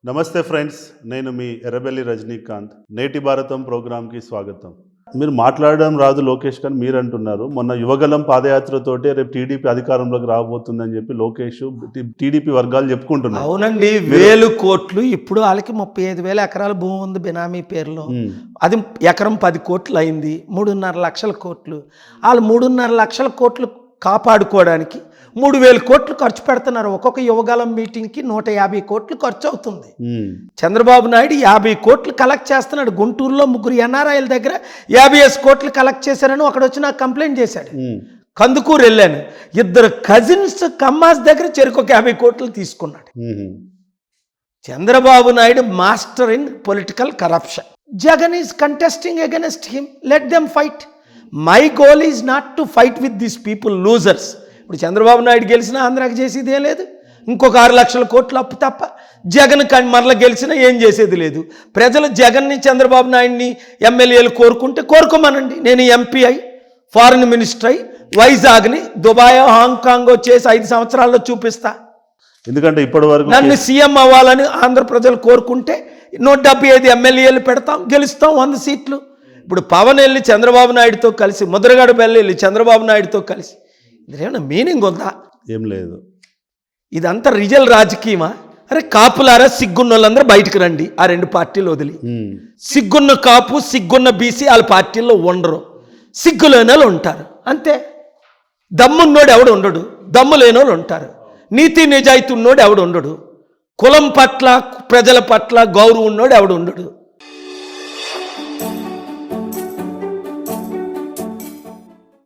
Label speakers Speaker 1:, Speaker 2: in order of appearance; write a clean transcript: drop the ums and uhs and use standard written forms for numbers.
Speaker 1: నమస్తే ఫ్రెండ్స్, నేను మీ ఎర్రబెల్లి రజనీకాంత్. నేటి భారతం ప్రోగ్రామ్కి స్వాగతం. మీరు మాట్లాడడం రాదు లోకేష్ కానీ మీరు అంటున్నారు. మొన్న యువగలం పాదయాత్రతోటే రేపు టీడీపీ అధికారంలోకి రాబోతుందని చెప్పి లోకేష్ టీడీపీ వర్గాలు చెప్పుకుంటున్నారు.
Speaker 2: అవునండి, 1000 కోట్లు. ఇప్పుడు వాళ్ళకి 35,000 ఎకరాల భూమి ఉంది బినామీ పేరులో. అది ఎకరం 10 కోట్లు అయింది. 3.5 లక్షల కోట్లు. వాళ్ళు 3.5 లక్షల కోట్లు కాపాడుకోవడానికి 3,000 కోట్లు ఖర్చు పెడుతున్నారు. ఒక్కొక్క యువగలం మీటింగ్కి 150 కోట్లు ఖర్చు అవుతుంది. చంద్రబాబు నాయుడు 50 కోట్లు కలెక్ట్ చేస్తున్నాడు. గుంటూరులో 3 ఎన్ఆర్ఐల దగ్గర 50 కోట్లు కలెక్ట్ చేశారని ఒకడు వచ్చి నాకు కంప్లైంట్ చేశాడు. కందుకూరు వెళ్ళాను, 2 కజిన్స్ కమ్మాస్ దగ్గర చెరుకు 50 కోట్లు తీసుకున్నాడు. Chandrababu Naidu master in political corruption. Jagan is contesting against him. Let them fight. My goal is not to fight with this people losers. ఇప్పుడు చంద్రబాబు నాయుడు గెలిచినా ఆంధ్రాకి చేసేది ఏం లేదు. ఇంకొక 6 లక్షల కోట్లు అప్పు తప్ప. జగన్ మరల గెలిచినా ఏం చేసేది లేదు. ప్రజలు జగన్ని చంద్రబాబు నాయుడిని ఎమ్మెల్యేలు కోరుకుంటే కోరుకోమనండి. నేను ఎంపీ అయి ఫారిన్ మినిస్టర్ అయి వైజాగ్ని దుబాయ్ హాంకాంగ్ చేసి 5 సంవత్సరాల్లో చూపిస్తా.
Speaker 1: ఎందుకంటే ఇప్పటి వరకు
Speaker 2: నన్ను సీఎం అవ్వాలని ఆంధ్ర ప్రజలు కోరుకుంటే 175 ఎమ్మెల్యేలు పెడతాం, గెలుస్తాం 100 సీట్లు. ఇప్పుడు పవన్ వెళ్ళి చంద్రబాబు నాయుడుతో కలిసి, ముద్రగడ వెళ్ళి చంద్రబాబు నాయుడుతో కలిసి, ఇదేమైనా మీనింగ్ ఉందా?
Speaker 1: ఏం లేదు.
Speaker 2: ఇదంతా రిజల్ రాజకీయమా? అరే కాపులారా, సిగ్గున్న వాళ్ళందరూ బయటకు రండి. ఆ 2 పార్టీలు వదిలి. సిగ్గున్న కాపు, సిగ్గున్న బీసీ వాళ్ళ పార్టీల్లో ఉండరు. సిగ్గులేని వాళ్ళు ఉంటారు అంతే. దమ్మున్నోడు ఎవడు ఉండడు, దమ్ము లేని వాళ్ళు ఉంటారు. నీతి నిజాయితీ ఉన్నోడు ఎవడు ఉండడు. కులం పట్ల ప్రజల పట్ల గౌరవం ఉన్నోడు ఎవడు ఉండడు.